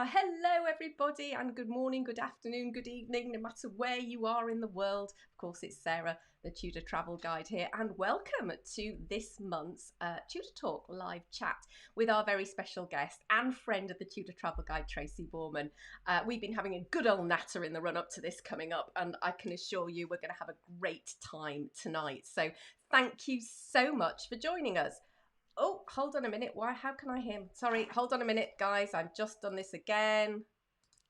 Hello everybody, and good morning, good afternoon, good evening, no matter where you are in the world. Of course, it's Sarah, the Tudor Travel Guide here, and welcome to this month's Tudor Talk live chat with our very special guest and friend of the Tudor Travel Guide, Tracy Borman. We've been having a good old natter in the run up to this coming up, and I can assure you we're going to have a great time tonight. So thank you so much for joining us. Oh, hold on a minute. Why? How can I hear? Sorry, hold on a minute, guys. I've just done this again.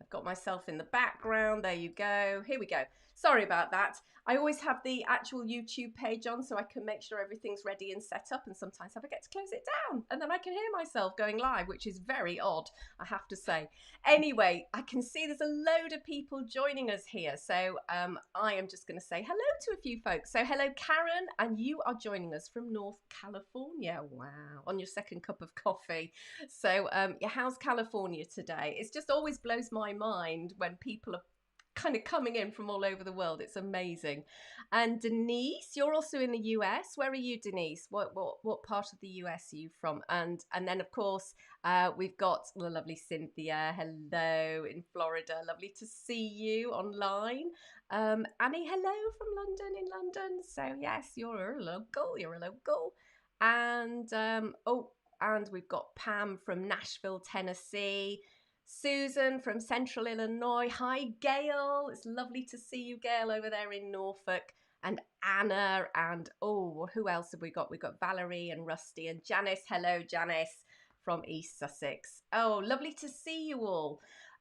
I've got myself in the background. There you go. Here we go. Sorry about that. I always have the actual YouTube page on so I can make sure everything's ready and set up, and sometimes I forget to close it down and then I can hear myself going live, which is very odd, I have to say. Anyway, I can see there's a load of people joining us here, so I am just going to say hello to a few folks. So hello Karen, and you are joining us from North California. Wow, on your second cup of coffee. So yeah, how's California today? It just always blows my mind when people are kind of coming in from all over the world. It's amazing. And Denise, you're also in the US. Where are you, Denise? What part of the US are you from? And then of course we've got the lovely Cynthia. Hello in Florida. Lovely to see you online. Annie, hello from London, in London. So yes, you're a local. And and we've got Pam from Nashville, Tennessee. Susan from Central Illinois. Hi, Gail. It's lovely to see you, Gail, over there in Norfolk. And Anna, and who else have we got? We've got Valerie and Rusty and Janice. Hello, Janice from East Sussex. Oh, lovely to see you all.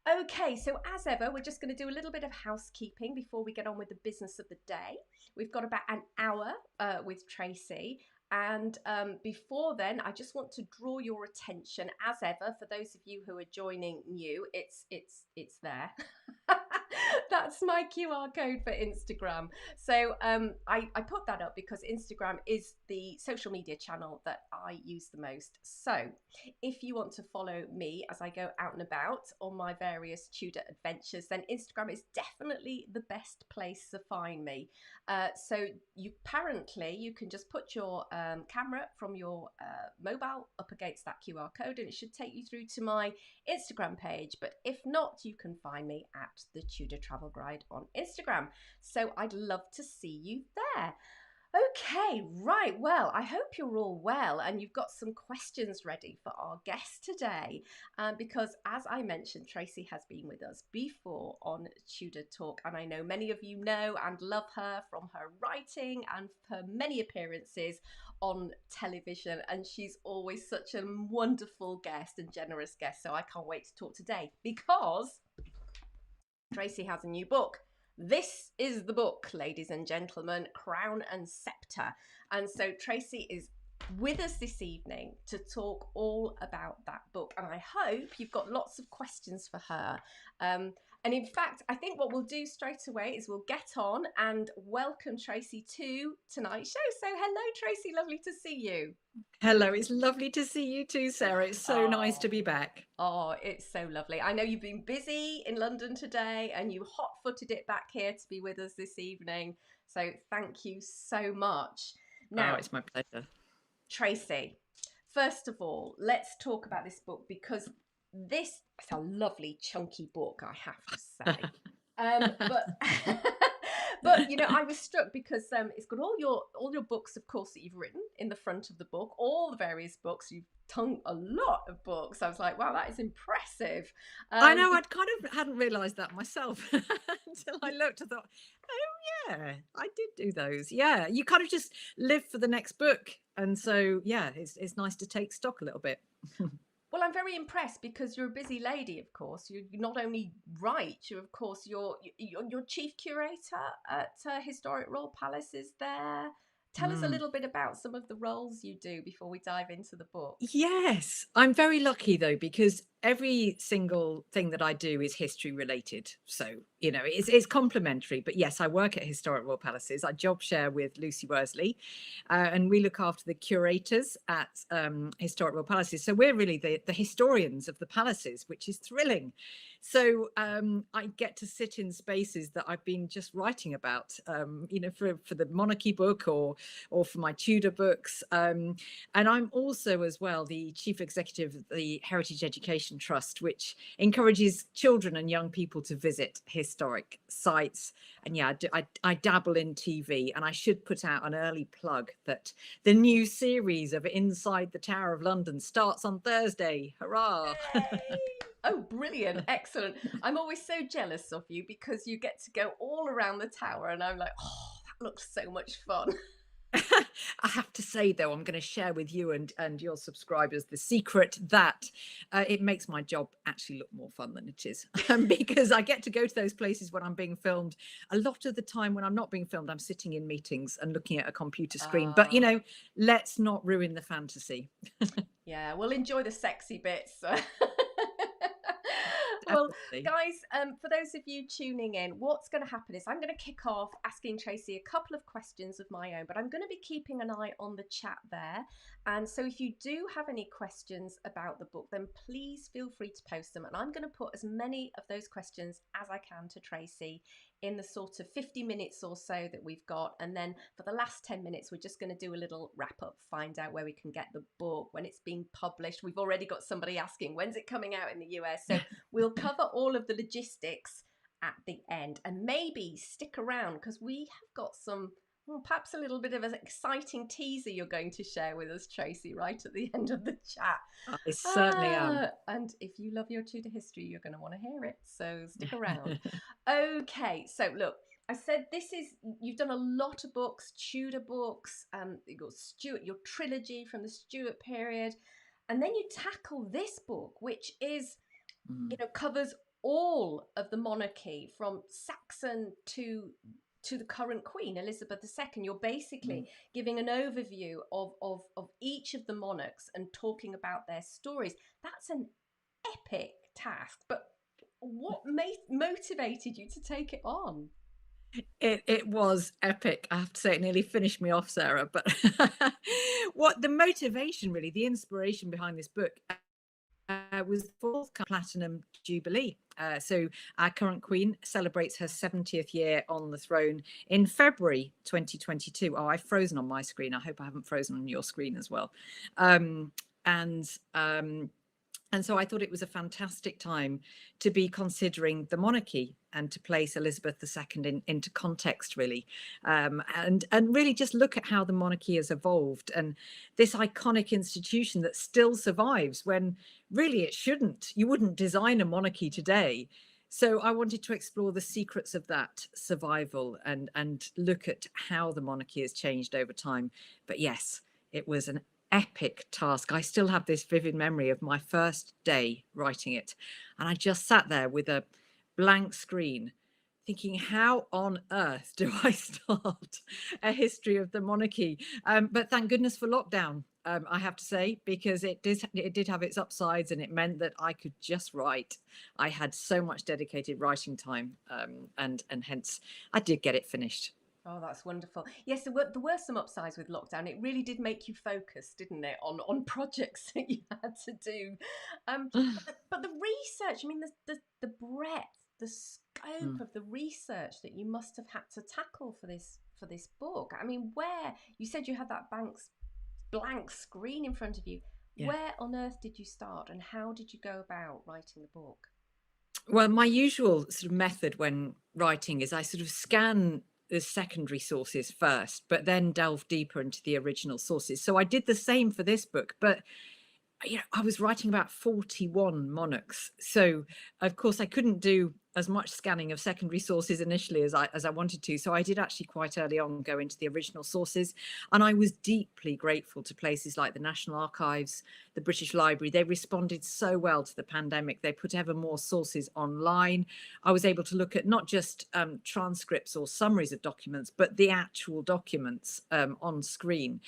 Okay, so as ever, we're just going to do a little bit of housekeeping before we get on with the business of the day. We've got about an hour with Tracy. And before then, I just want to draw your attention, as ever, for those of you who are joining new, it's there. That's my QR code for Instagram. So I put that up because Instagram is the social media channel that I use the most. So if you want to follow me as I go out and about on my various Tudor adventures, then Instagram is definitely the best place to find me. So you can just put your camera from your mobile up against that QR code and it should take you through to my Instagram page. But if not, you can find me at the Tudor Travel Guide on Instagram. So I'd love to see you there. Okay, right. Well, I hope you're all well and you've got some questions ready for our guest today. Because as I mentioned, Tracy has been with us before on Tudor Talk, and I know many of you know and love her from her writing and her many appearances on television. And she's always such a wonderful guest and generous guest. So I can't wait to talk today because Tracy has a new book. This is the book, ladies and gentlemen, Crown and Sceptre. And so Tracy is with us this evening to talk all about that book. And I hope you've got lots of questions for her. And in fact, I think what we'll do straight away is we'll get on and welcome Tracy to tonight's show. So hello, Tracy. Lovely to see you. Hello, it's lovely to see you too, Sarah. It's so nice to be back. Oh, it's so lovely. I know you've been busy in London today and you hot-footed it back here to be with us this evening. So thank you so much. Now, it's my pleasure. Tracy, first of all, let's talk about this book because this is a lovely chunky book, I have to say. But you know, I was struck because it's got all your books, of course, that you've written in the front of the book, all the various books. You've done a lot of books. I was like, wow, that is impressive. I know, I'd kind of hadn't realised that myself until I looked. I thought, oh yeah, I did do those. Yeah, you kind of just live for the next book, and so yeah, it's nice to take stock a little bit. Well, I'm very impressed because you're a busy lady, of course. You not only write, you're chief curator at Historic Royal Palaces there. Tell us a little bit about some of the roles you do before we dive into the book. Yes, I'm very lucky though, because every single thing that I do is history related. So it's complementary. But yes, I work at Historic Royal Palaces. I job share with Lucy Worsley, and we look after the curators at Historic Royal Palaces. So we're really the historians of the palaces, which is thrilling. So I get to sit in spaces that I've been just writing about, for the monarchy book or for my Tudor books. And I'm also as well the chief executive of the Heritage Education Trust, which encourages children and young people to visit historic sites. And yeah, I dabble in TV, and I should put out an early plug that the new series of Inside the Tower of London starts on Thursday. Hurrah! Oh, brilliant. Excellent. I'm always so jealous of you because you get to go all around the tower, and I'm like, oh, that looks so much fun. I have to say, though, I'm going to share with you and your subscribers the secret that it makes my job actually look more fun than it is, because I get to go to those places when I'm being filmed. A lot of the time when I'm not being filmed, I'm sitting in meetings and looking at a computer screen. But, let's not ruin the fantasy. Yeah, we'll enjoy the sexy bits. Well, Definitely. guys, for those of you tuning in, what's going to happen is I'm going to kick off asking Tracy a couple of questions of my own, but I'm going to be keeping an eye on the chat there. And so if you do have any questions about the book, then please feel free to post them. And I'm going to put as many of those questions as I can to Tracy in the sort of 50 minutes or so that we've got. And then for the last 10 minutes, we're just going to do a little wrap up, find out where we can get the book, when it's being published. We've already got somebody asking, when's it coming out in the US? So we'll cover all of the logistics at the end, and maybe stick around because we have got some, perhaps a little bit of an exciting teaser you're going to share with us, Tracy, right at the end of the chat. I certainly am. And if you love your Tudor history, you're going to want to hear it. So stick around. Okay. So look, I said you've done a lot of books, Tudor books, you've got Stuart, your trilogy from the Stuart period. And then you tackle this book, which is, covers all of the monarchy from Saxon to the current Queen, Elizabeth II. You're basically giving an overview of each of the monarchs and talking about their stories. That's an epic task. But what motivated you to take it on? It was epic. I have to say, it nearly finished me off, Sarah. But what the motivation, really, the inspiration behind this book was the fourth platinum jubilee. So our current queen celebrates her 70th year on the throne in February 2022. Oh, I've frozen on my screen. I hope I haven't frozen on your screen as well. And so I thought it was a fantastic time to be considering the monarchy and to place Elizabeth II into context, really, and really just look at how the monarchy has evolved, and this iconic institution that still survives when really it shouldn't. You wouldn't design a monarchy today. So I wanted to explore the secrets of that survival and look at how the monarchy has changed over time. But yes, it was an epic task. I still have this vivid memory of my first day writing it, and I just sat there with a blank screen thinking, how on earth do I start a history of the monarchy? But thank goodness for lockdown, I have to say, because it did have its upsides, and it meant that I could just write. I had so much dedicated writing time, and hence I did get it finished. Oh, that's wonderful. Yes, there were some upsides with lockdown. It really did make you focus, didn't it, on projects that you had to do. But the research, I mean, the breadth, the scope of the research that you must have had to tackle for this book. I mean, where you said you had that blank screen in front of you. Yeah. Where on earth did you start, and how did you go about writing the book? Well, my usual sort of method when writing is I sort of scan the secondary sources first, but then delve deeper into the original sources. So I did the same for this book, but I was writing about 41 monarchs. So of course I couldn't do as much scanning of secondary sources initially as I wanted to. So I did actually quite early on go into the original sources. And I was deeply grateful to places like the National Archives, the British Library. They responded so well to the pandemic. They put ever more sources online. I was able to look at not just transcripts or summaries of documents, but the actual documents on screen.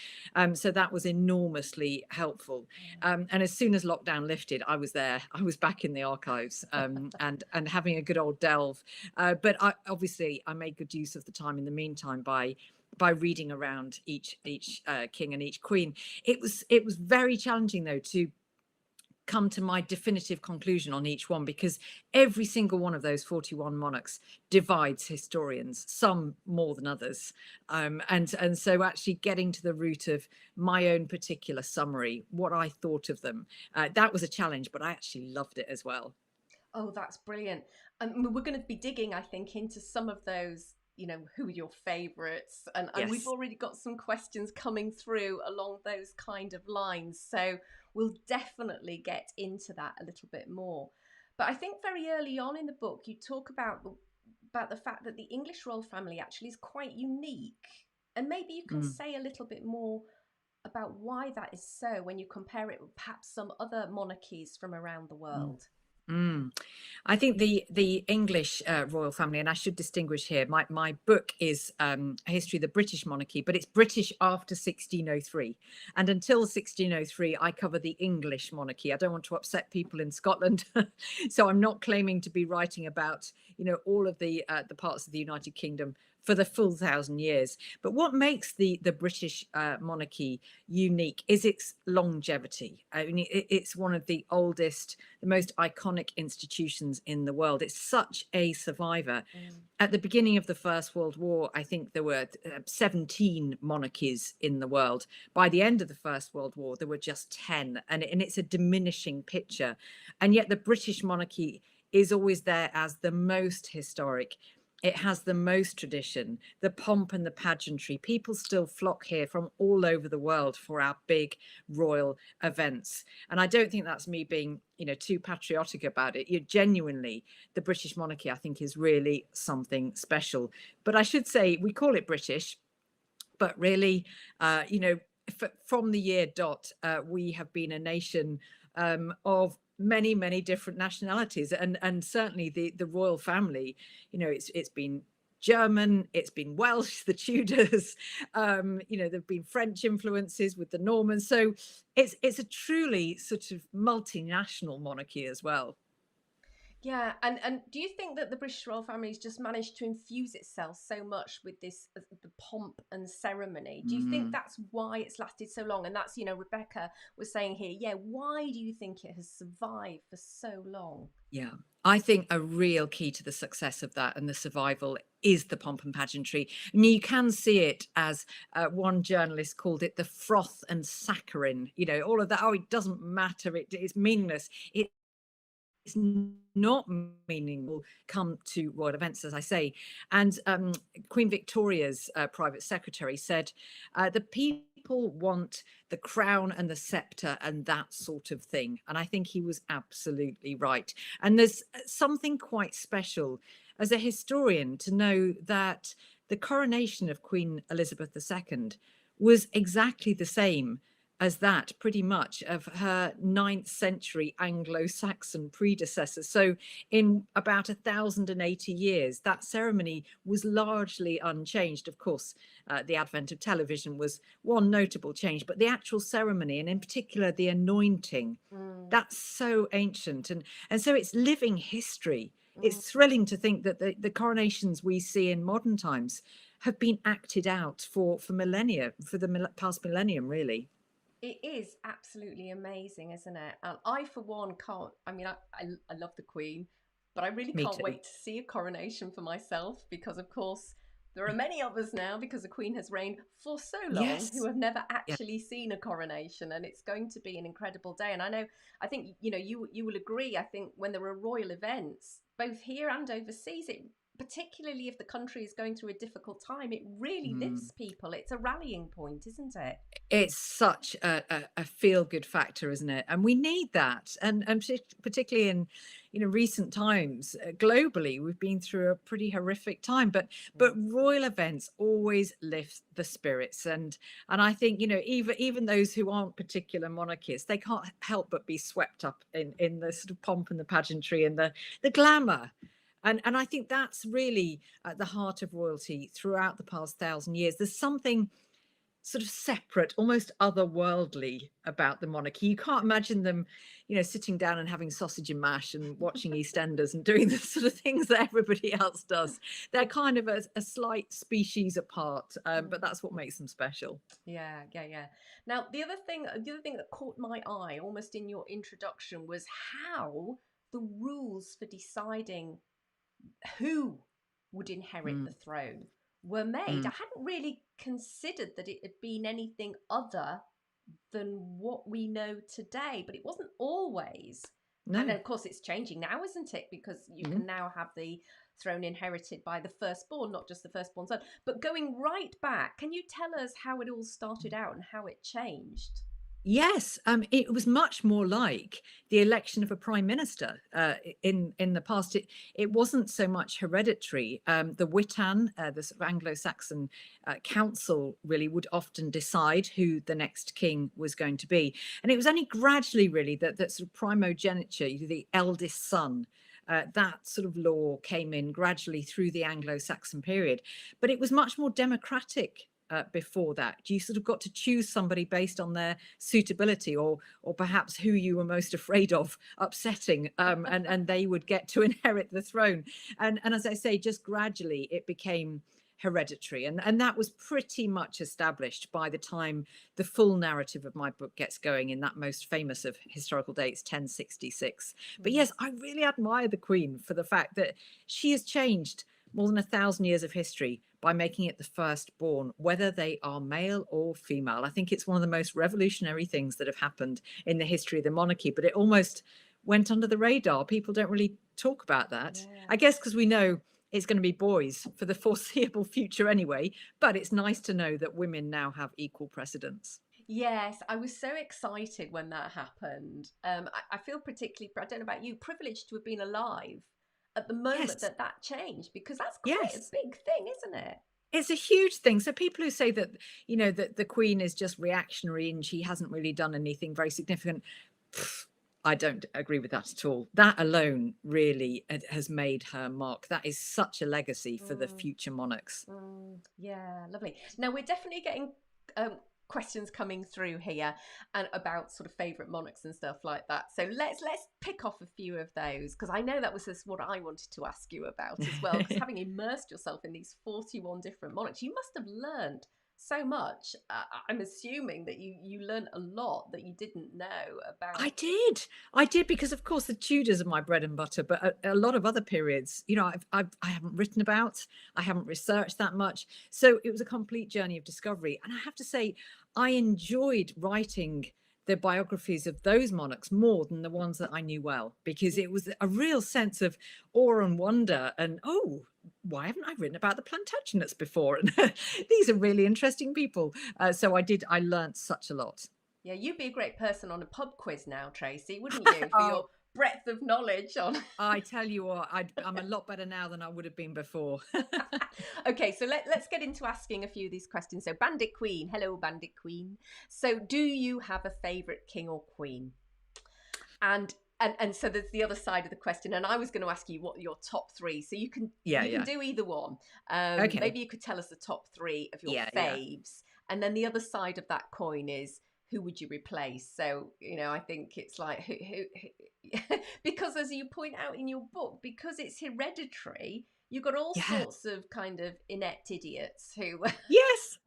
So that was enormously helpful. And as soon as lockdown lifted, I was there. I was back in the archives and having a good old delve. But obviously I made good use of the time in the meantime by reading around each king and each queen. It was very challenging though to come to my definitive conclusion on each one, because every single one of those 41 monarchs divides historians, some more than others. And so actually getting to the root of my own particular summary, what I thought of them, that was a challenge, but I actually loved it as well. Oh, that's brilliant. And we're going to be digging, I think, into some of those, who are your favourites. And we've Yes. already got some questions coming through along those kind of lines. So we'll definitely get into that a little bit more. But I think very early on in the book, you talk about the fact that the English royal family actually is quite unique. And maybe you can Mm. say a little bit more about why that is so when you compare it with perhaps some other monarchies from around the Mm. world. Mm. I think the English royal family, and I should distinguish here. My book is a history of the British monarchy, but it's British after 1603, and until 1603, I cover the English monarchy. I don't want to upset people in Scotland, so I'm not claiming to be writing about all of the parts of the United Kingdom for the full 1,000 years. But what makes the British monarchy unique is its longevity. I mean, it's one of the oldest, the most iconic institutions in the world. It's such a survivor. Mm. At the beginning of the First World War, I think there were 17 monarchies in the world. By the end of the First World War, there were just 10, and it's a diminishing picture. And yet the British monarchy is always there as the most historic. It has the most tradition, the pomp and the pageantry. People still flock here from all over the world for our big royal events. And I don't think that's me being, too patriotic about it. Genuinely, the British monarchy, I think, is really something special. But I should say, we call it British, but really, from the year dot, we have been a nation of many different nationalities, and certainly the royal family, it's been German, it's been Welsh, the Tudors, there've been French influences with the Normans. So it's a truly sort of multinational monarchy as well. Yeah, and do you think that the British royal family has just managed to infuse itself so much with this the pomp and ceremony? Do you think Mm. that's why it's lasted so long? And that's, Rebecca was saying here, yeah, why do you think it has survived for so long? Yeah, I think a real key to the success of that and the survival is the pomp and pageantry. And you can see it as one journalist called it the froth and saccharin, all of that. Oh, it doesn't matter. It's meaningless. It's not meaningful come to royal events, as I say. And Queen Victoria's private secretary said, the people want the crown and the sceptre and that sort of thing. And I think he was absolutely right. And there's something quite special as a historian to know that the coronation of Queen Elizabeth II was exactly the same as that, pretty much, of her 9th century Anglo-Saxon predecessor. So in about 1,080 years, that ceremony was largely unchanged. Of course, the advent of television was one notable change, but the actual ceremony, and in particular the anointing, Mm, that's so ancient. And so it's living history. It's mm. thrilling to think that the coronations we see in modern times have been acted out for millennia, for the past millennium, really. It is absolutely amazing, isn't it? And I, for one, can't. I mean, I love the Queen, but I really Me can't too. wait to see a coronation for myself because, of course, there are many of us now because the Queen has reigned for so long who Yes. have never Yeah. actually seen a coronation, and it's going to be an incredible day. And I think you will agree. I think when there are royal events, both here and overseas, it particularly if the country is going through a difficult time, it really Mm. lifts people. It's a rallying point, isn't it? It's such a feel good factor, isn't it? And we need that. And particularly in recent times, globally, we've been through a pretty horrific time. But royal events always lift the spirits. And I think even those who aren't particular monarchists, they can't help but be swept up in the sort of pomp and the pageantry and the glamour. And I think that's really at the heart of royalty throughout the past 1,000 years. There's something sort of separate, almost otherworldly about the monarchy. You can't imagine them, sitting down and having sausage and mash and watching EastEnders and doing the sort of things that everybody else does. They're kind of a slight species apart, but Mm. that's what makes them special. Yeah, yeah, yeah. Now, the other thing that caught my eye almost in your introduction was how the rules for deciding who would inherit Mm, the throne were made. I mm. hadn't really considered that it had been anything other than what we know today, but it wasn't always. And No. of course, it's changing now, isn't it? Because you Mm. can now have the throne inherited by the firstborn, not just the firstborn son. But going right back, can you tell us how it all started out and how it changed? Yes, it was much more like the election of a prime minister in the past. It wasn't so much hereditary. The Witan, the sort of Anglo-Saxon council, really would often decide who the next king was going to be, and it was only gradually, really, that sort of primogeniture, the eldest son. That sort of law came in gradually through the Anglo-Saxon period, but it was much more democratic before that. You sort of got to choose somebody based on their suitability, or perhaps who you were most afraid of upsetting, and they would get to inherit the throne. And as I say, just gradually it became hereditary, and that was pretty much established by the time the full narrative of my book gets going, in that most famous of historical dates, 1066. But Mm. yes, I really admire the Queen for the fact that she has changed more than 1,000 years of history by making it the firstborn, whether they are male or female. I think it's one of the most revolutionary things that have happened in the history of the monarchy, but it almost went under the radar. People don't really talk about that. Yeah. I guess because we know it's going to be boys for the foreseeable future anyway, but it's nice to know that women now have equal precedence. Yes, I was so excited when that happened. I feel particularly, I don't know about you, privileged to have been alive at the moment Yes, that changed, because that's quite a yes. big thing, isn't it? It's a huge thing. So people who say that, that the Queen is just reactionary and she hasn't really done anything very significant, pff, I don't agree with that at all. That alone really has made her mark. That is such a legacy for the Mm. future monarchs. Yeah, lovely. Now we're definitely getting um, questions coming through here and about sort of favourite monarchs and stuff like that. So let's pick off a few of those, because I know that was just what I wanted to ask you about as well. Because having immersed yourself in these 41 different monarchs, you must have learned so much. I'm assuming that you learned a lot that you didn't know I about. did. I did because, of course, the Tudors are my bread and butter, but a lot of other periods, I haven't written about, I haven't researched that much. So it was a complete journey of discovery. And I have to say, I enjoyed writing the biographies of those monarchs more than the ones that I knew well, because it was a real sense of awe and wonder. And, oh, why haven't I written about the Plantagenets before? And these are really interesting people. So I learned such a lot. Yeah, you'd be a great person on a pub quiz now, Tracy, wouldn't you? For Oh, your breadth of knowledge on. I tell you what, I'm a lot better now than I would have been before. Okay, so let's get into asking a few of these questions. So, Bandit Queen, hello, Bandit Queen. So, do you have a favourite king or queen? And so there's the other side of the question. And I was going to ask you what your top three. So Yeah, you can yeah. do either one. Okay. Maybe you could tell us the top three of your Yeah, yeah. faves, and then the other side of that coin is who would you replace? So I think it's like because as you point out in your book, because it's hereditary, you've got all Yeah. sorts of kind of inept idiots who Yes.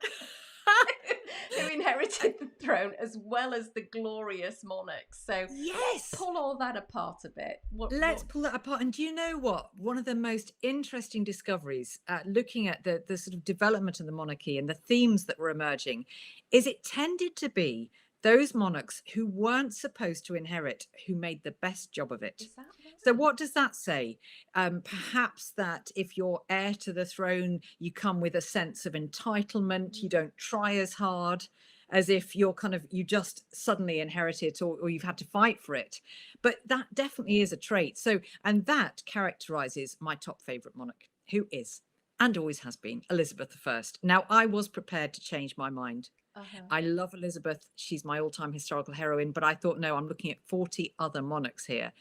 who inherited the throne as well as the glorious monarchs. So let's Yes. pull all that apart a bit. Let's What? pull that apart. And do you know what? One of the most interesting discoveries, looking at the sort of development of the monarchy and the themes that were emerging, is it tended to be those monarchs who weren't supposed to inherit who made the best job of it. Is that So, right? what does that say? Perhaps that if you're heir to the throne, you come with a sense of entitlement, you don't try as hard as if you just suddenly inherit it, or you've had to fight for it. But that definitely is a trait. So, and that characterizes my top favorite monarch, who is and always has been Elizabeth I. Now, I was prepared to change my mind. Uh-huh. I love Elizabeth. She's my all-time historical heroine, but I thought, no, I'm looking at 40 other monarchs here.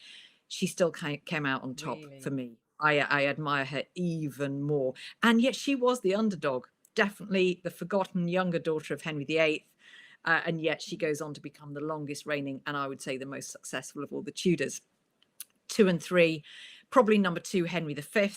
She still came out on top for Really? me. I admire her even more. And yet she was the underdog. definitely the forgotten younger daughter of Henry VIII. And yet she goes on to become the longest reigning, and I would say the most successful of all the Tudors. 2 and 3, probably number 2, Henry V,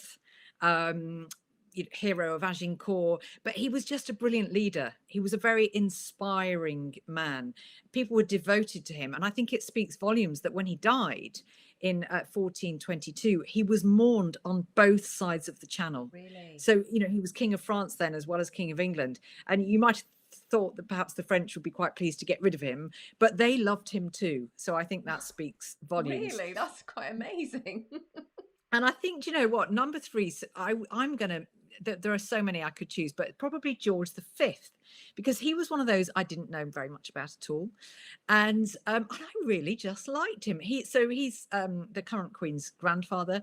hero of Agincourt, but he was just a brilliant leader. He was a very inspiring man. People were devoted to him, and I think it speaks volumes that when he died in 1422, he was mourned on both sides of the Channel. Really? So, he was King of France then as well as King of England, and you might thought that perhaps the French would be quite pleased to get rid of him, but they loved him too. So I think that speaks volumes. Really? That's quite amazing. And I think, what, number 3, I'm going to, there are so many I could choose, but probably George V, because he was one of those I didn't know very much about at all. And I really just liked him. He's the current Queen's grandfather.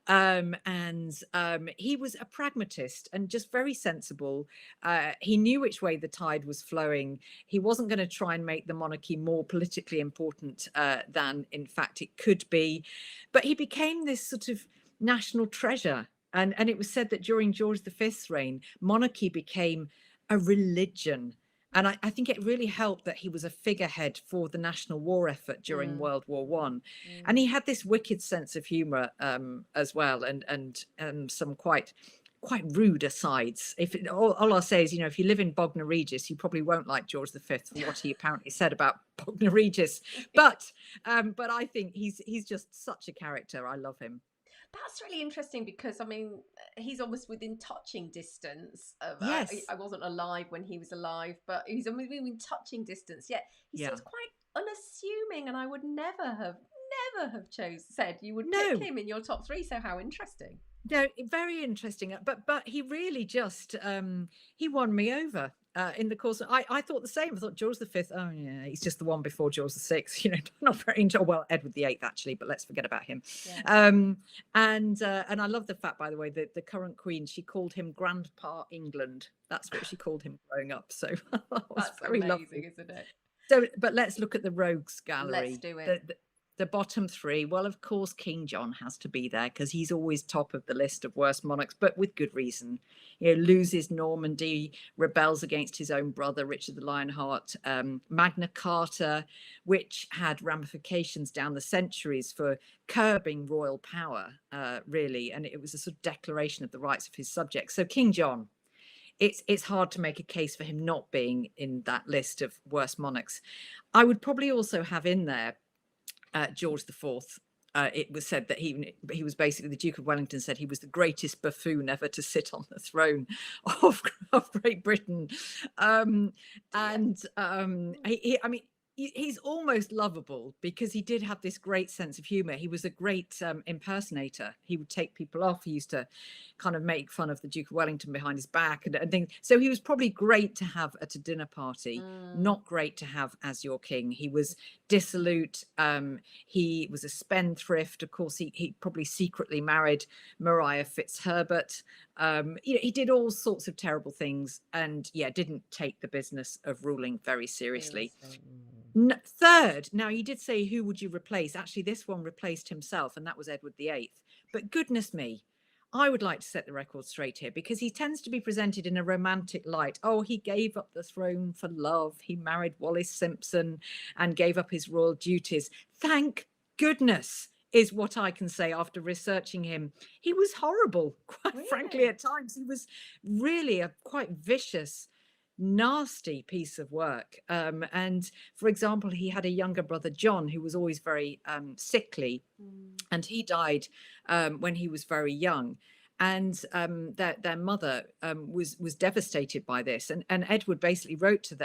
He was a pragmatist and just very sensible. He knew which way the tide was flowing. He wasn't going to try and make the monarchy more politically important than in fact it could be. But he became this sort of national treasure. And it was said that during George V's reign, monarchy became a religion. And I think it really helped that he was a figurehead for the national war effort during World War One. And he had this wicked sense of humor as well, and some quite rude asides. All I'll say is, if you live in Bognor Regis, you probably won't like George V for what he apparently said about Bognor Regis. But I think he's just such a character. I love him. That's really interesting because, I mean, he's almost within touching distance of, Yes. I wasn't alive when he was alive, but he's almost within touching distance. Yet he seems quite unassuming, and I would never have said you would pick him in your top 3. So how interesting. No, very interesting. But he really just he won me over in the course. I thought the same. I thought George V. Oh yeah, he's just the one before George VI. Not very well, Edward VIII actually, but let's forget about him. Yeah. And I love the fact, by the way, that the current Queen, she called him Grandpa England. That's what she called him growing up. So that's very amazing, lovely, isn't it? So, but let's look at the rogues gallery. Let's do it. The bottom 3, well, of course, King John has to be there because he's always top of the list of worst monarchs, but with good reason. Loses Normandy, rebels against his own brother, Richard the Lionheart, Magna Carta, which had ramifications down the centuries for curbing royal power, really. And it was a sort of declaration of the rights of his subjects. So King John, it's hard to make a case for him not being in that list of worst monarchs. I would probably also have in there George IV. It was said that he was basically, the Duke of Wellington said he was the greatest buffoon ever to sit on the throne of Great Britain. He's almost lovable because he did have this great sense of humor. He was a great impersonator. He would take people off. He used to kind of make fun of the Duke of Wellington behind his back and things. So he was probably great to have at a dinner party, not great to have as your king. He was dissolute. He was a spendthrift. Of course, he probably secretly married Maria Fitzherbert. He did all sorts of terrible things and didn't take the business of ruling very seriously. Third, now you did say who would you replace? Actually, this one replaced himself, and that was Edward VIII. But goodness me, I would like to set the record straight here because he tends to be presented in a romantic light. Oh, he gave up the throne for love. He married Wallis Simpson and gave up his royal duties. Thank goodness, is what I can say after researching him. He was horrible, quite frankly, at times. He was really a quite vicious, nasty piece of work. And for example, he had a younger brother, John, who was always very sickly, and he died when he was very young. And their mother was devastated by this. And Edward basically wrote to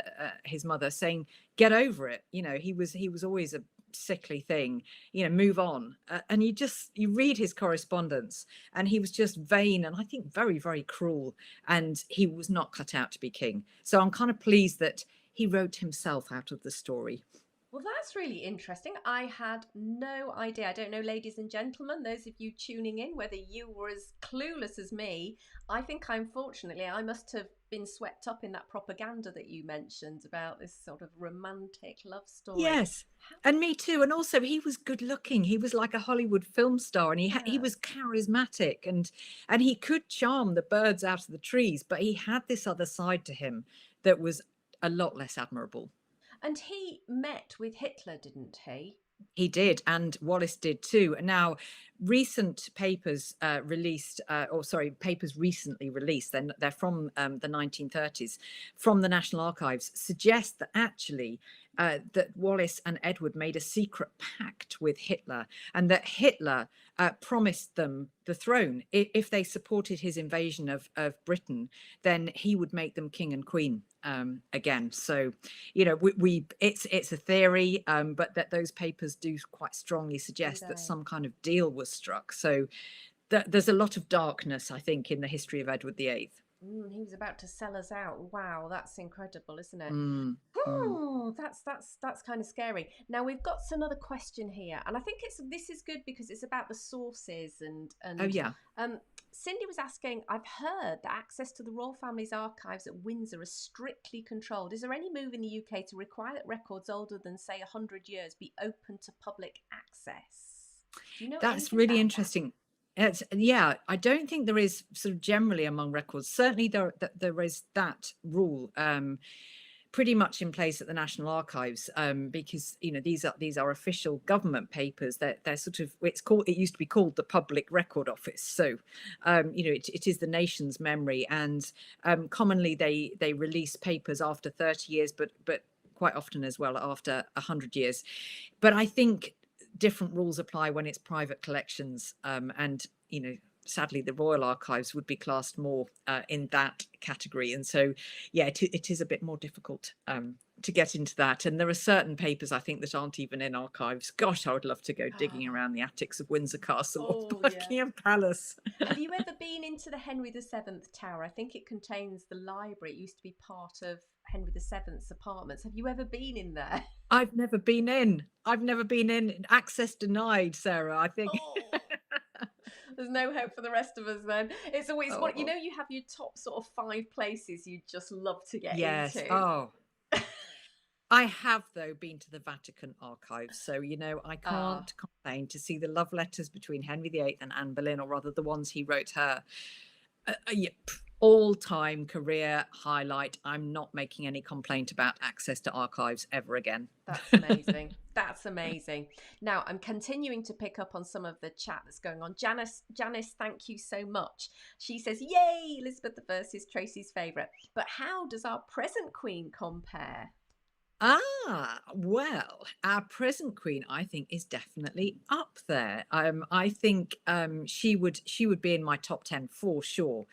his mother saying, get over it. He was always a sickly thing, move on. And you read his correspondence and he was just vain and I think very, very cruel, and he was not cut out to be king. So I'm kind of pleased that he wrote himself out of the story. Well, that's really interesting. I had no idea. I don't know, ladies and gentlemen, those of you tuning in, whether you were as clueless as me. I think, unfortunately, I must have been swept up in that propaganda that you mentioned about this sort of romantic love story. Yes. How, And me too. And also he was good looking. He was like a Hollywood film star, and he yeah. was charismatic, and he could charm the birds out of the trees, but he had this other side to him that was a lot less admirable. And he met with Hitler, didn't he? He did, and Wallace did too. Now, recent papers released, or sorry, papers recently released, they're from the 1930s, from the National Archives, suggest that actually that Wallace and Edward made a secret pact with Hitler, and that Hitler promised them the throne. If they supported his invasion of Britain, then he would make them king and queen again. So, you know, it's a theory, but that those papers do quite strongly suggest that some kind of deal was struck. So there's a lot of darkness, I think, in the history of Edward VIII. He was about to sell us out. Wow, that's incredible, isn't it? Mm, mm. Oh, that's kind of scary. Now we've got another question here, and I think this is good because it's about the sources Oh, and yeah. Cindy was asking, I've heard that access to the royal family's archives at Windsor is strictly controlled. Is there any move in the UK to require that records older than, say, 100 years be open to public access? Do you know That's anything really about interesting. Yeah, I don't think there is sort of generally among records. Certainly there is that rule pretty much in place at the National Archives, because you know these are official government papers. They're sort of, it used to be called the Public Record Office. So you know it is the nation's memory, and commonly they release papers after 30 years, but quite often as well after 100 years. But I think different rules apply when it's private collections, and you know sadly the Royal Archives would be classed more in that category, and so yeah, it is a bit more difficult to get into that. And there are certain papers I think that aren't even in archives. Gosh, I would love to go that? digging around the attics of Windsor Castle or Oh, yeah. Buckingham Palace. Have you ever been into the Henry VII Tower? I think it contains the library. It used to be part of Henry VII's apartments. Have you ever been in there? I've never been in. I've never been in. Access denied, Sarah, I think. Oh, there's no hope for the rest of us then. It's always what you Oh, know. You have your top sort of 5 places you'd just love to get yes. into. Oh, I have, though, been to the Vatican archives, so you know I Ah, can't complain to see the love letters between Henry VIII and Anne Boleyn, or rather the ones he wrote her. Yeah, all-time career highlight. I'm not making any complaint about access to archives ever again. that's amazing. That's amazing. Now I'm continuing to pick up on some of the chat that's going on. Janice, thank you so much. She says, "Yay, Elizabeth I is Tracy's favourite." But how does our present Queen compare? Well, our present queen, I think, is definitely up there. I think she would be in my top 10 for sure.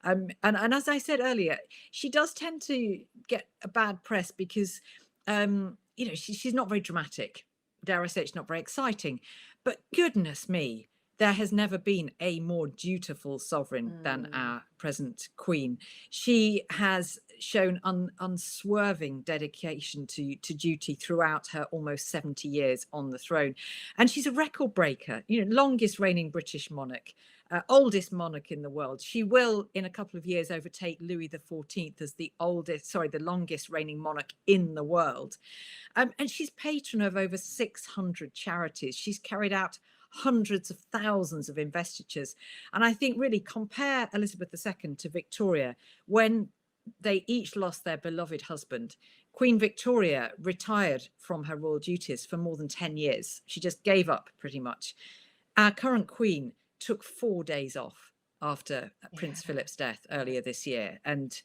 And as I said earlier, she does tend to get a bad press because you know she's not very dramatic. Dare I say, it's not very exciting. But goodness me, there has never been a more dutiful sovereign than Mm, our present queen. She has shown unswerving dedication to duty throughout her almost 70 years on the throne. And she's a record breaker, you know, longest reigning British monarch, oldest monarch in the world. She will, in a couple of years, overtake Louis XIV as the longest reigning monarch in the world. And she's patron of over 600 charities. She's carried out hundreds of thousands of investitures. And I think really compare Elizabeth II to Victoria. When they each lost their beloved husband, Queen Victoria retired from her royal duties for more than 10 years. She just gave up pretty much. Our current queen took 4 days off after Prince yeah, Philip's death yeah. earlier this year, and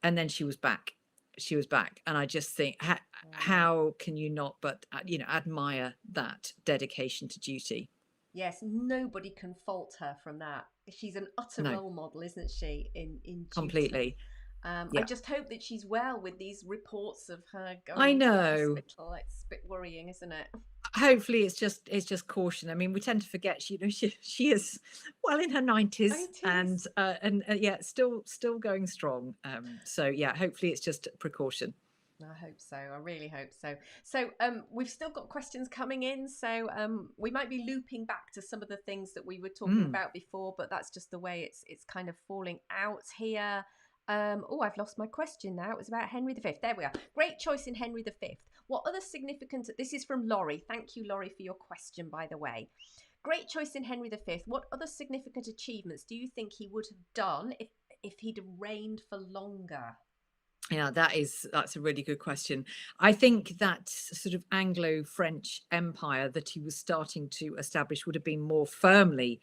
then she was back. She was back, and I just think Mm. how can you not but you know admire that dedication to duty? Yes, nobody can fault her from that. She's an utter No, role model, isn't she, in duty? completely. I Yeah, just hope that she's well with these reports of her going I into know. hospital. It's a bit worrying, isn't it? Hopefully it's just caution. I mean, we tend to forget she is well in her 90s, 90s. and yeah, still going strong. So yeah, hopefully it's just precaution. I hope so. I really hope so. So we've still got questions coming in. So we might be looping back to some of the things that we were talking about before, but that's just the way it's kind of falling out here. Oh, I've lost my question now. It was about Henry V. There we are. Great choice in Henry V. What other significant... This is from Laurie. Thank you, Laurie, for your question, by the way. Great choice in Henry V. What other significant achievements do you think he would have done if he'd reigned for longer? Yeah, that's a really good question. I think that sort of Anglo-French empire that he was starting to establish would have been more firmly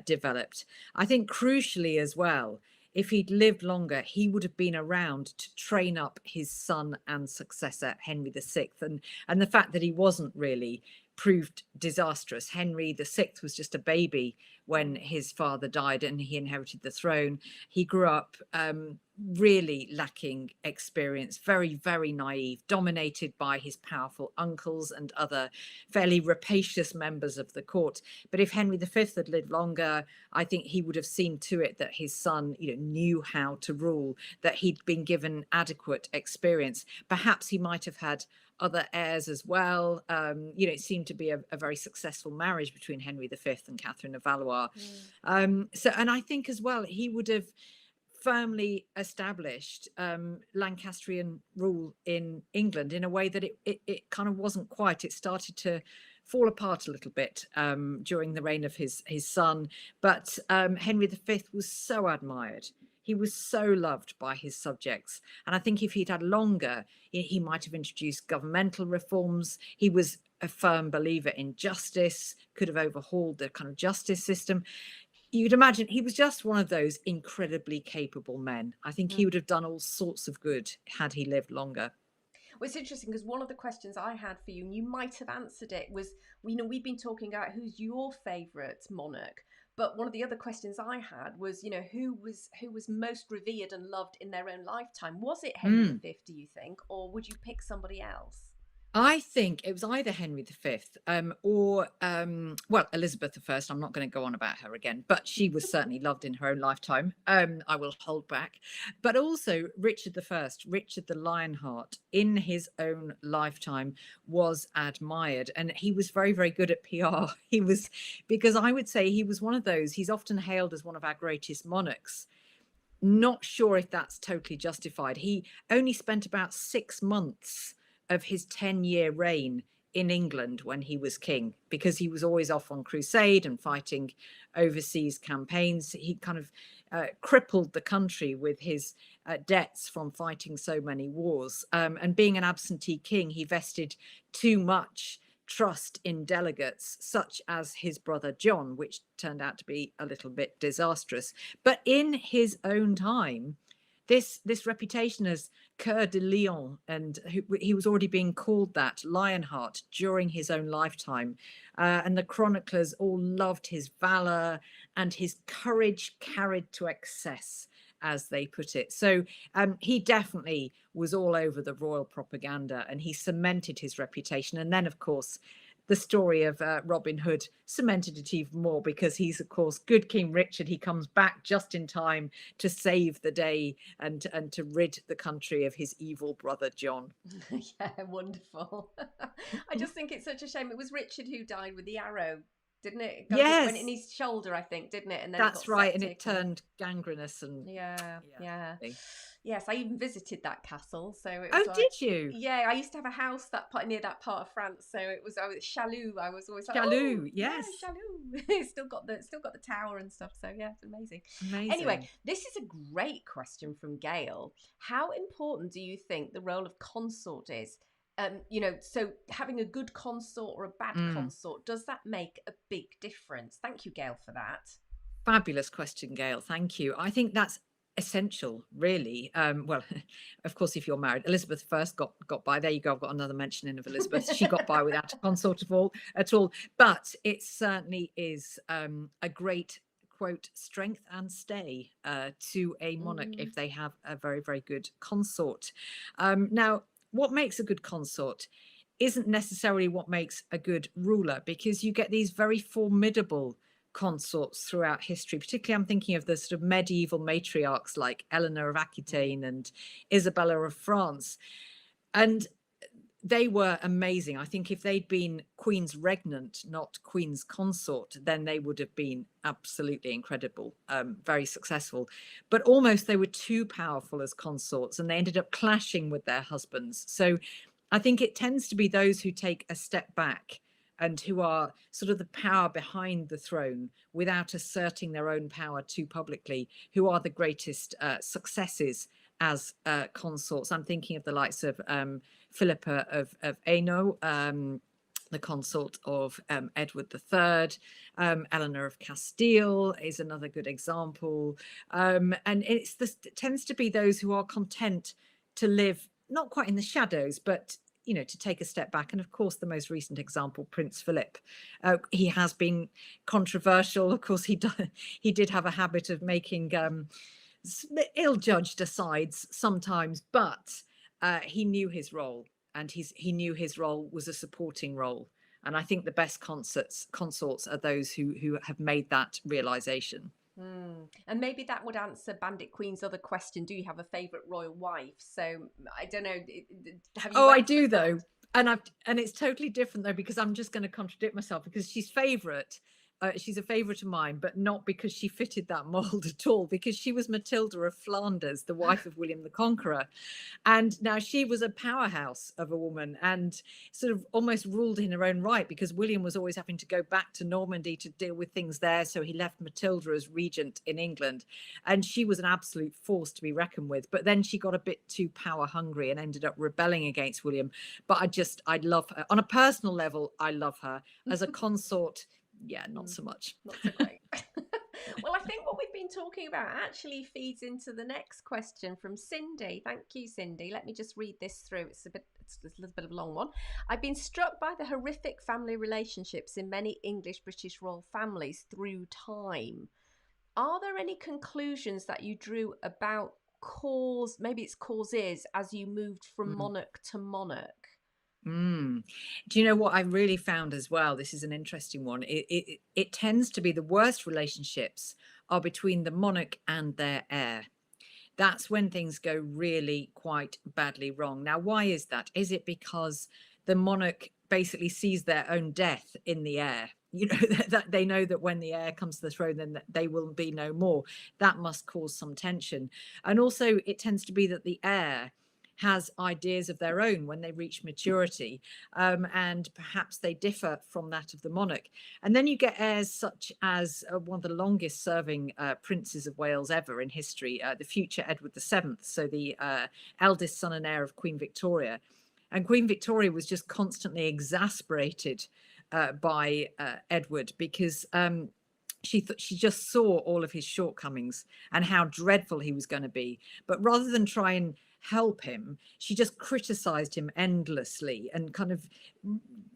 developed. I think crucially as well, if he'd lived longer, he would have been around to train up his son and successor, Henry VI. And the fact that he wasn't really proved disastrous. Henry VI was just a baby when his father died and he inherited the throne. He grew up really lacking experience, very, very naive, dominated by his powerful uncles and other fairly rapacious members of the court. But if Henry V had lived longer, I think he would have seen to it that his son, knew how to rule, that he'd been given adequate experience. Perhaps he might have had other heirs as well. It seemed to be a very successful marriage between Henry V and Catherine of Valois. And I think as well, he would have firmly established Lancastrian rule in England in a way that it kind of wasn't quite. It started to fall apart a little bit during the reign of his son. But Henry V was so admired. He was so loved by his subjects. And I think if he'd had longer, he might have introduced governmental reforms. He was a firm believer in justice, could have overhauled the kind of justice system. You'd imagine he was just one of those incredibly capable men. I think he would have done all sorts of good had he lived longer. Well, it's interesting because one of the questions I had for you, and you might have answered it, was, we've been talking about who's your favourite monarch. But one of the other questions I had was, who was most revered and loved in their own lifetime? Was it Henry V, do you think, or would you pick somebody else? I think it was either Henry V or Elizabeth I. I'm not going to go on about her again, but she was certainly loved in her own lifetime. I will hold back. But also Richard I, Richard the Lionheart, in his own lifetime was admired, and he was very, very good at PR. Because I would say he was one of those, he's often hailed as one of our greatest monarchs. Not sure if that's totally justified. He only spent about 6 months of his 10-year reign in England when he was king, because he was always off on crusade and fighting overseas campaigns. He kind of crippled the country with his debts from fighting so many wars. And being an absentee king, he vested too much trust in delegates, such as his brother John, which turned out to be a little bit disastrous. But in his own time, this reputation as Coeur de Lion, and he was already being called that, Lionheart, during his own lifetime. And the chroniclers all loved his valor and his courage carried to excess, as they put it. So he definitely was all over the royal propaganda, and he cemented his reputation. And then, of course, the story of Robin Hood cemented it even more, because he's, of course, good King Richard. He comes back just in time to save the day and to rid the country of his evil brother John. Yeah, wonderful. I just think it's such a shame. It was Richard who died with the arrow, didn't it? Yes. Went in his shoulder, I think, didn't it? And then that's right, and it turned gangrenous. And yeah. Yes, I even visited that castle. So it was did you? Yeah, I used to have a house near that part of France. So I was Chaloux. I was always like, Chaloux, yes, yeah, Chaloux. It's still got the tower and stuff. So yeah, it's amazing. Anyway, this is a great question from Gail. How important do you think the role of consort is? So having a good consort or a bad consort, does that make a big difference? Thank you, Gail, for that. Fabulous question, Gail. Thank you. I think that's essential, really. Well, of course, if you're married, Elizabeth first got by. There you go. I've got another mentioning of Elizabeth. She got by without a consort at all. But it certainly is a great, quote, strength and stay to a monarch if they have a very, very good consort. Now, what makes a good consort isn't necessarily what makes a good ruler, because you get these very formidable consorts throughout history. Particularly, I'm thinking of the sort of medieval matriarchs like Eleanor of Aquitaine and Isabella of France. And they were amazing. I think if they'd been Queen's Regnant, not Queen's Consort, then they would have been absolutely incredible, very successful. But almost they were too powerful as consorts, and they ended up clashing with their husbands. So I think it tends to be those who take a step back and who are sort of the power behind the throne without asserting their own power too publicly, who are the greatest successes as consorts. I'm thinking of the likes of Philippa of Hainaut, the consort of Edward III. Eleanor of Castile is another good example. And it tends to be those who are content to live not quite in the shadows, but to take a step back. And of course, the most recent example, Prince Philip, he has been controversial. Of course, he did have a habit of making ill-judged asides sometimes, but he knew his role, and he knew his role was a supporting role. And I think the best consorts are those who have made that realization. And maybe that would answer Bandit Queen's other question: do you have a favourite royal wife? So I don't know. Have you? Oh, I do though, and it's totally different though, because I'm just going to contradict myself, because she's favourite. She's a favourite of mine, but not because she fitted that mould at all, because she was Matilda of Flanders, the wife of William the Conqueror. And now she was a powerhouse of a woman and sort of almost ruled in her own right, because William was always having to go back to Normandy to deal with things there. So he left Matilda as regent in England. And she was an absolute force to be reckoned with. But then she got a bit too power hungry and ended up rebelling against William. But I love her. On a personal level, I love her. As a consort, yeah, not so much. Not so great. Well, I think what we've been talking about actually feeds into the next question from Cindy. Thank you, Cindy. Let me just read this through. It's a little bit of a long one. I've been struck by the horrific family relationships in many English British royal families through time. Are there any conclusions that you drew about causes as you moved from monarch to monarch? Do you know what I really found as well? This is an interesting one. It tends to be the worst relationships are between the monarch and their heir. That's when things go really quite badly wrong. Now, why is that? Is it because the monarch basically sees their own death in the heir? That they know that when the heir comes to the throne, then they will be no more. That must cause some tension. And also, it tends to be that the heir has ideas of their own when they reach maturity, and perhaps they differ from that of the monarch. And then you get heirs such as one of the longest serving princes of Wales ever in history, the future Edward VII, so the eldest son and heir of Queen Victoria. And Queen Victoria was just constantly exasperated by Edward, because she just saw all of his shortcomings and how dreadful he was going to be. But rather than try and help him, she just criticized him endlessly and kind of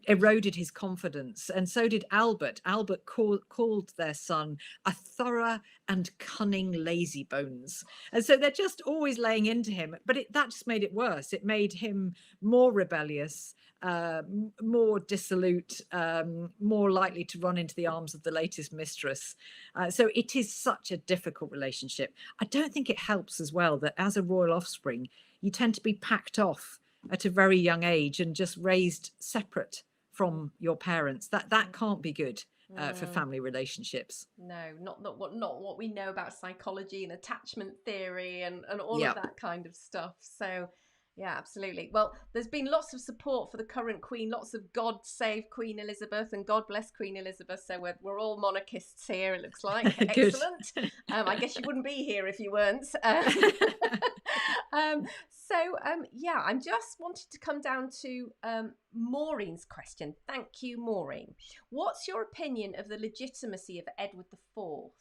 eroded his confidence. And so did Albert. Albert called their son a thorough and cunning lazybones. And so they're just always laying into him. But that just made it worse. It made him more rebellious, more dissolute, more likely to run into the arms of the latest mistress. So it is such a difficult relationship. I don't think it helps as well that as a royal offspring, you tend to be packed off at a very young age and just raised separate from your parents. That can't be good for family relationships. No, not what we know about psychology and attachment theory and all of that kind of stuff. So yeah, absolutely. Well, there's been lots of support for the current Queen, lots of God save Queen Elizabeth and God bless Queen Elizabeth. So we're all monarchists here, it looks like. Excellent. I guess you wouldn't be here if you weren't. Yeah, I'm just wanted to come down to Maureen's question. Thank you, Maureen. What's your opinion of the legitimacy of Edward IV?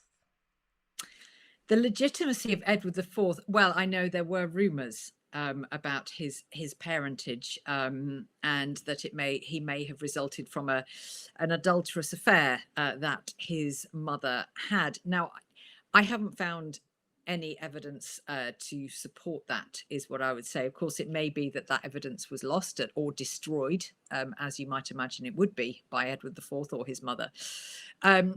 The legitimacy of Edward IV. Well, I know there were rumours about his parentage, and that he may have resulted from an adulterous affair that his mother had. Now, I haven't found any evidence to support that, is what I would say. Of course, it may be that that evidence was lost or destroyed, as you might imagine it would be, by Edward IV or his mother.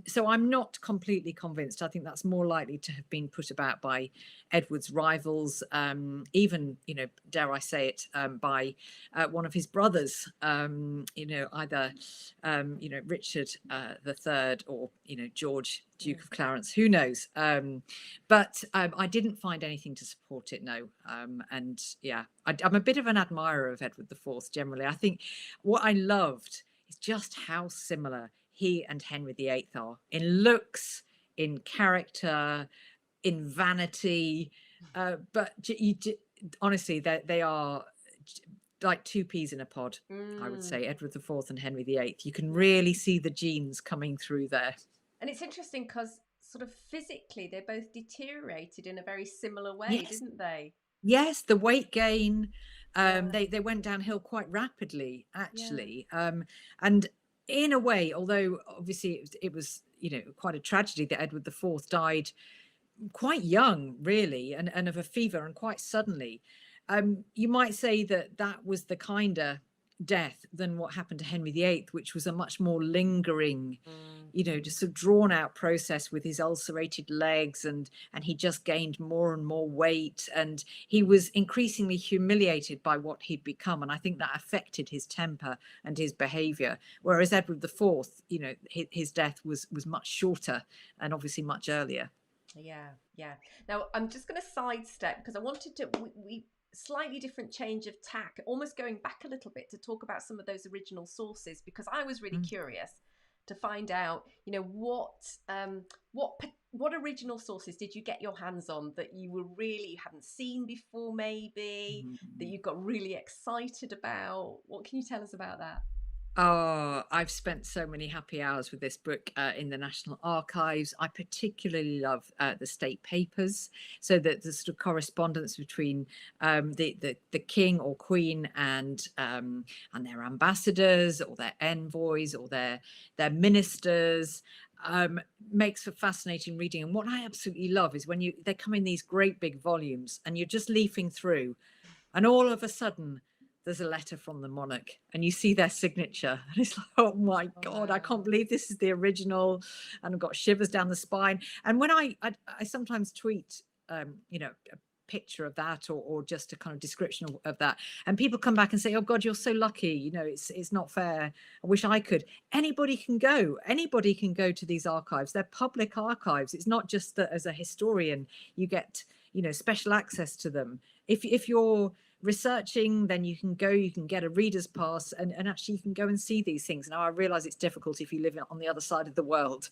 So I'm not completely convinced. I think that's more likely to have been put about by Edward's rivals, even, dare I say it, by one of his brothers, either, Richard III or, George, Duke of Clarence, who knows? But I didn't find anything to support it, no. And yeah, I'm a bit of an admirer of Edward IV generally. I think what I loved is just how similar he and Henry VIII are in looks, in character, in vanity. But honestly, they are like two peas in a pod, I would say, Edward IV and Henry VIII. You can really see the genes coming through there. And it's interesting because sort of physically they both deteriorated in a very similar way, Yes, didn't they? yes, the weight gain. Yeah, They went downhill quite rapidly, yeah. actually. And in a way, although obviously it was, quite a tragedy that Edward IV died quite young, really, and of a fever, and quite suddenly. You might say that that was the kinder death than what happened to Henry VIII, which was a much more lingering, just a drawn out process with his ulcerated legs, and he just gained more and more weight, and he was increasingly humiliated by what he'd become, and I think that affected his temper and his behavior. Whereas Edward IV, his death was much shorter and obviously much earlier. Yeah, yeah. Now I'm just going to sidestep because I wanted to we slightly different change of tack, almost going back a little bit to talk about some of those original sources because I was really Mm. curious to find out, what original sources did you get your hands on that you were really hadn't seen before, maybe that Mm. you got really excited about? What can you tell us about that? Oh, I've spent so many happy hours with this book in the National Archives. I particularly love the state papers, so that the sort of correspondence between the king or queen and their ambassadors or their envoys or their ministers. Makes for fascinating reading. And what I absolutely love is when they come in these great big volumes and you're just leafing through, and all of a sudden there's a letter from the monarch and you see their signature and it's like, oh my god, I can't Wow. believe this is the original, and I've got shivers down the spine. And when I sometimes tweet a picture of that, or just a kind of description of that, and people come back and say, oh god, you're so lucky, it's not fair, I wish I could. Anybody can go to these archives. They're public archives. It's not just that as a historian you get special access to them. If you're researching, then you can get a reader's pass, and actually you can go and see these things. Now I realize it's difficult if you live on the other side of the world,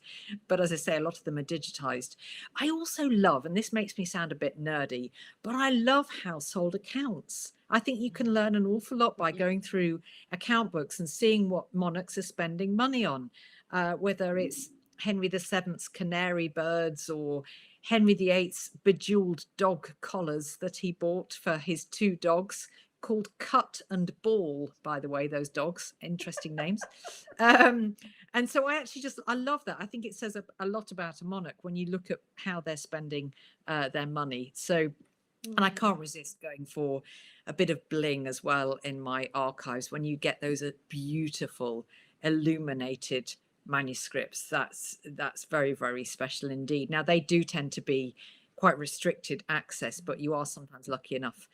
but as I say, a lot of them are digitized. I also love, and this makes me sound a bit nerdy, but I love household accounts. I think you can learn an awful lot by Yeah. going through account books and seeing what monarchs are spending money on, whether it's Henry VII's canary birds or Henry VIII's bejeweled dog collars that he bought for his two dogs, called Cut and Ball, by the way, those dogs, interesting names. And so I love that. I think it says a lot about a monarch when you look at how they're spending their money. So, and I can't resist going for a bit of bling as well in my archives. When you get those beautiful illuminated manuscripts, that's very, very special indeed. Now they do tend to be quite restricted access, but you are sometimes lucky enough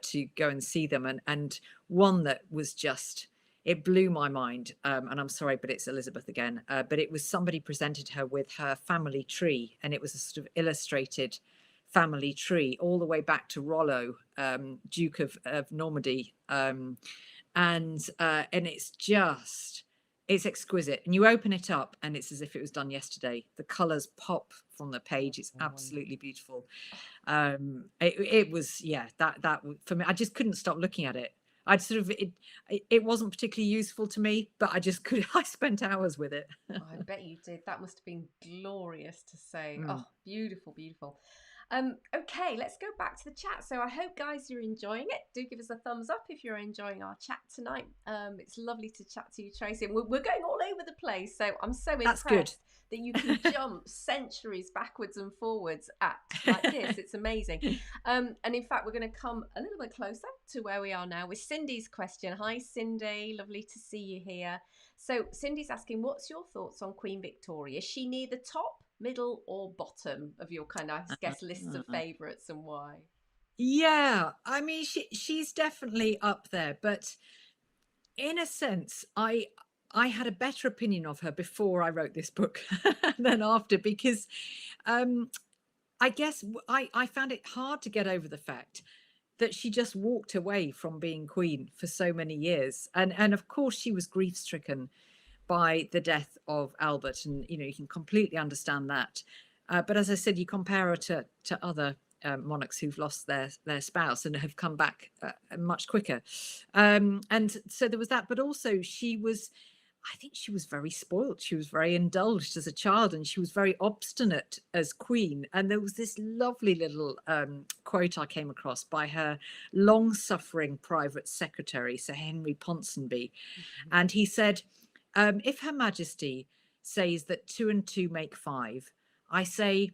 to go and see them. And one that was just, it blew my mind, and I'm sorry, but it's Elizabeth again, but it was, somebody presented her with her family tree, and it was a sort of illustrated family tree all the way back to Rollo, Duke of Normandy, and it's exquisite. And you open it up and it's as if it was done yesterday. The colors pop from the page. It's absolutely beautiful. It was, yeah, that for me, I just couldn't stop looking at it. I'd sort of, it wasn't particularly useful to me, but I spent hours with it. I bet you did. That must have been glorious to say. Mm. Oh, beautiful, beautiful. Okay, let's go back to the chat. So I hope, guys, you're enjoying it. Do give us a thumbs up if you're enjoying our chat tonight. It's lovely to chat to you, Tracy. And we're going all over the place. So I'm so That's good. impressed that you can jump centuries backwards and forwards at like this. It's amazing. And in fact, we're going to come a little bit closer to where we are now with Cindy's question. Hi, Cindy. Lovely to see you here. So Cindy's asking, what's your thoughts on Queen Victoria? Is she near the top, middle, or bottom of your kind of, I guess, lists of favourites, and why? Yeah, I mean, she's definitely up there, but in a sense, I had a better opinion of her before I wrote this book than after, because I guess I found it hard to get over the fact that she just walked away from being queen for so many years, and of course she was grief stricken by the death of Albert, and you can completely understand that. But as I said, you compare her to other monarchs who've lost their spouse and have come back much quicker, and so there was that. But also, I think she was very spoilt. She was very indulged as a child, and she was very obstinate as queen. And there was this lovely little quote I came across by her long-suffering private secretary, Sir Henry Ponsonby, and he said, if Her Majesty says that 2 and 2 make 5, I say,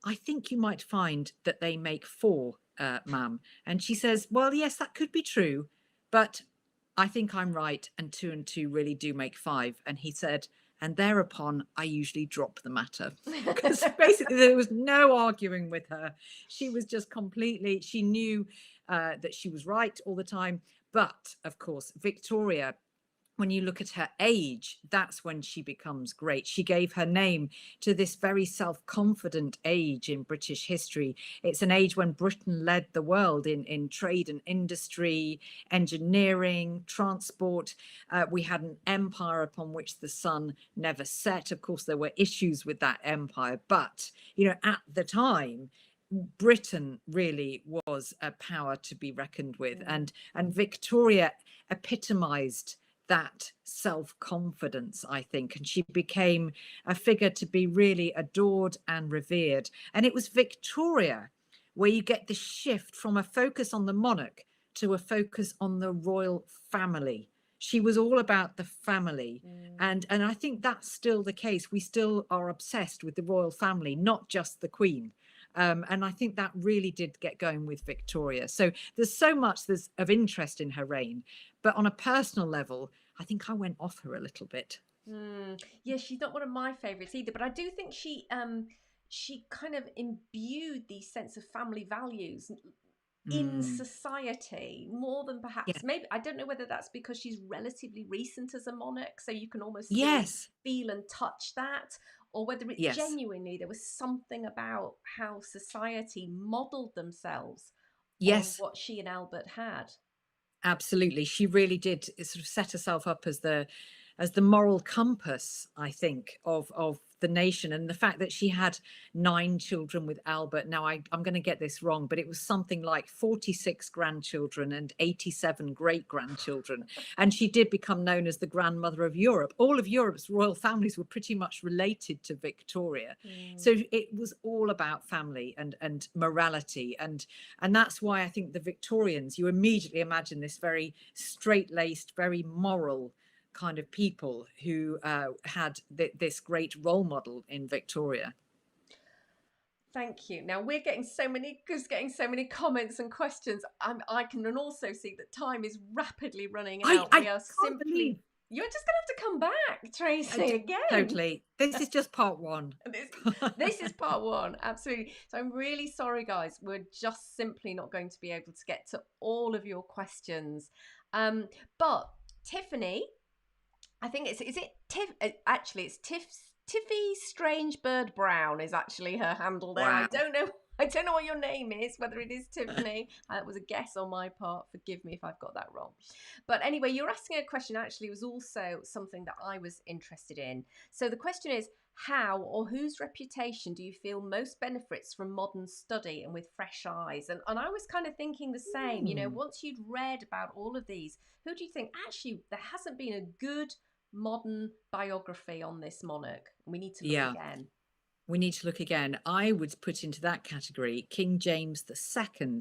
I think you might find that they make 4, ma'am. And she says, well, yes, that could be true, but I think I'm right, and 2 and 2 really do make 5. And he said, and thereupon I usually drop the matter. Because basically there was no arguing with her. She was just completely, she knew that she was right all the time. But of course, Victoria, when you look at her age, that's when she becomes great. She gave her name to this very self-confident age in British history. It's an age when Britain led the world in trade and industry, engineering, transport. We had an empire upon which the sun never set. Of course, there were issues with that empire, but at the time, Britain really was a power to be reckoned with, and Victoria epitomized that self-confidence, I think, and she became a figure to be really adored and revered. And it was Victoria where you get the shift from a focus on the monarch to a focus on the royal family. She was all about the family, and I think that's still the case. We still are obsessed with the royal family, not just the Queen. And I think that really did get going with Victoria. So there's so much of interest in her reign. But on a personal level, I think I went off her a little bit. Yeah, she's not one of my favourites either. But I do think she kind of imbued these sense of family values in society more than perhaps maybe, I don't know whether that's because she's relatively recent as a monarch, so you can almost still feel and touch that, or whether it genuinely there was something about how society modelled themselves on what she and Albert had. Absolutely, she really did sort of set herself up as the moral compass, I think, of the nation. And the fact that she had 9 children with Albert. Now I'm going to get this wrong, but it was something like 46 grandchildren and 87 great grandchildren. And she did become known as the grandmother of Europe. All of Europe's royal families were pretty much related to Victoria. So it was all about family and morality. And that's why I think the Victorians, you immediately imagine this very straight-laced, very moral kind of people who had this great role model in Victoria. Thank you. Now we're getting so many comments and questions. I can also see that time is rapidly running out. We are simply. You're just going to have to come back, Tracy, again. Totally. This is just part 1. This is part 1, absolutely. So I'm really sorry, guys. We're just simply not going to be able to get to all of your questions. But Tiffany, I think it's Tiffy Strange Bird Brown is actually her handle there. Wow. I don't know what your name is, whether it is Tiffany. That was a guess on my part. Forgive me if I've got that wrong. But anyway, you're asking a question actually was also something that I was interested in. So the question is, how or whose reputation do you feel most benefits from modern study and with fresh eyes? And I was kind of thinking the same, once you'd read about all of these, who do you think, actually, there hasn't been a good modern biography on this monarch? We need to look again. we need to look again. I would put into that category King James II,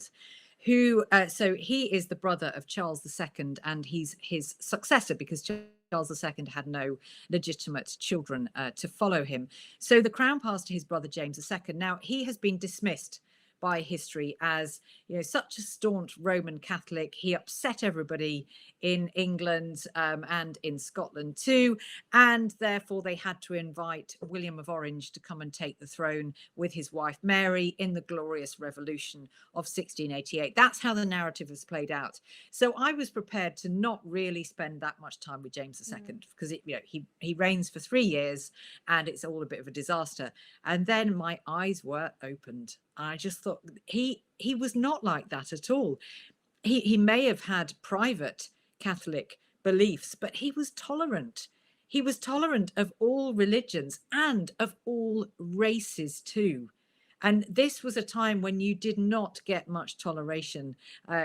who, so he is the brother of Charles II, and he's his successor because Charles II had no legitimate children to follow him. So the crown passed to his brother James II. Now, he has been dismissed by history as, you know, such a staunch Roman Catholic. He upset everybody in England and in Scotland too, and therefore they had to invite William of Orange to come and take the throne with his wife Mary in the Glorious Revolution of 1688. That's how the narrative has played out. So I was prepared to not really spend that much time with James II because he reigns for 3 years and it's all a bit of a disaster. And then my eyes were opened. I just thought he was not like that at all. He may have had private Catholic beliefs, but he was tolerant. He was tolerant of all religions and of all races too. And this was a time when you did not get much toleration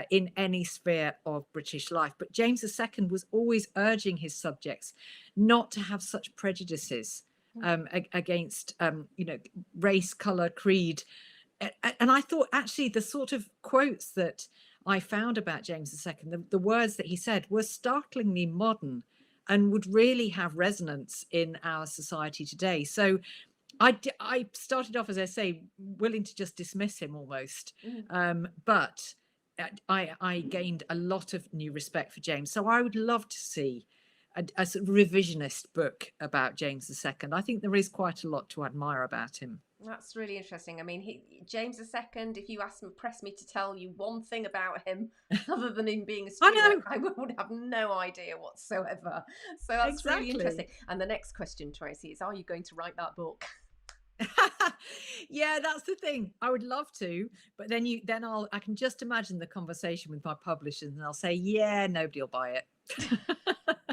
in any sphere of British life. But James II was always urging his subjects not to have such prejudices against, race, colour, creed. And I thought actually the sort of quotes that I found about James II, the words that he said were startlingly modern and would really have resonance in our society today. So I started off, as I say, willing to just dismiss him almost. But I gained a lot of new respect for James. So I would love to see a sort of revisionist book about James II. I think there is quite a lot to admire about him. That's really interesting. I mean, James II, if you press me to tell you one thing about him, other than him being a Stuart, I would have no idea whatsoever. So that's really interesting. And the next question, Tracy, is: are you going to write that book? Yeah, that's the thing. I would love to, but then I can just imagine the conversation with my publishers, and I'll say, yeah, nobody will buy it.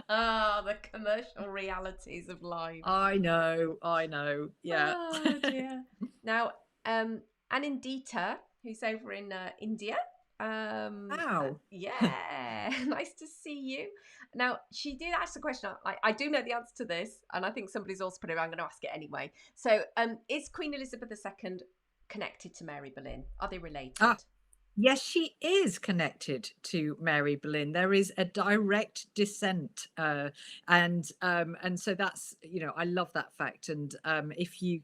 The commercial realities of life. I know. Yeah. Oh dear. Now, Anindita, who's over in India. Wow. Yeah, nice to see you. Now, she did ask the question. I do know the answer to this, and I think somebody's also put it. I'm going to ask it anyway. So, is Queen Elizabeth II connected to Mary Boleyn? Are they related? Yes, she is connected to Mary Boleyn. There is a direct descent, and so that's, I love that fact. And if you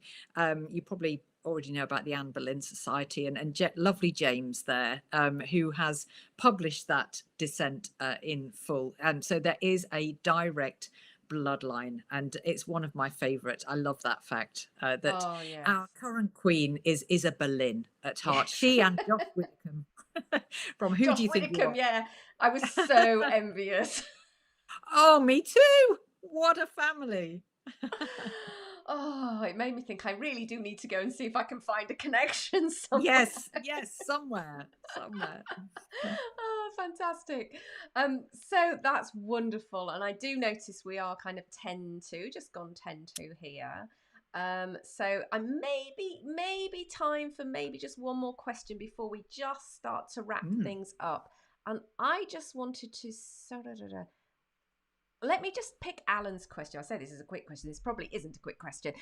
probably already know about the Anne Boleyn Society and lovely James there, who has published that descent in full. And so there is a direct bloodline, and it's one of my favorite. I love that fact that our current queen is a Boleyn at heart. Yes. She and Josh Widdicombe from Who Josh Do You Think You Are? Yeah, I was so envious. Oh, me too. What a family. Oh, it made me think I really do need to go and see if I can find a connection somewhere. Yes, somewhere. Oh, fantastic. So that's wonderful. And I do notice we are kind of 10-2, just gone 10-2 here. So I maybe time for maybe just one more question before we just start to wrap things up. And I just wanted to let me just pick Alan's question. I say this is a quick question. This probably isn't a quick question.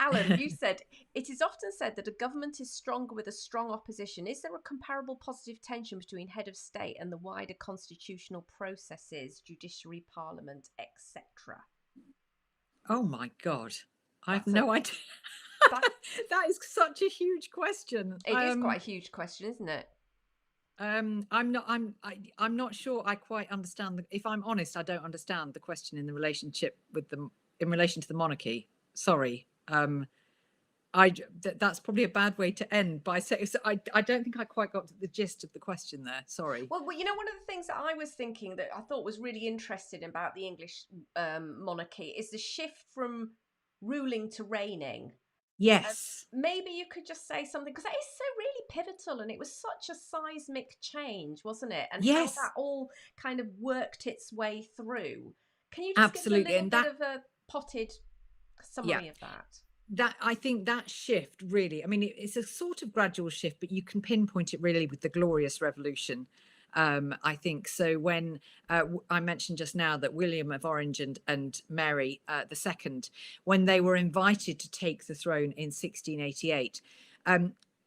Alan, you said, it is often said that a government is stronger with a strong opposition. Is there a comparable positive tension between head of state and the wider constitutional processes, judiciary, parliament, etc.? Oh my God. I have no idea. That is such a huge question. It is quite a huge question, isn't it? I'm not sure I quite understand. If I'm honest, I don't understand the question in relation to the monarchy. Sorry. That's probably a bad way to end by saying. So I don't think I quite got the gist of the question there. Sorry. Well, one of the things that I was thinking that I thought was really interesting about the English monarchy is the shift from ruling to reigning. Yes. Maybe you could just say something, because that is so really pivotal, and it was such a seismic change, wasn't it? And how that all kind of worked its way through. Can you just give a little bit of a potted summary of that? I think that shift really, I mean, it's a sort of gradual shift, but you can pinpoint it really with the Glorious Revolution. I think so. When I mentioned just now that William of Orange and Mary the Second, when they were invited to take the throne in 1688,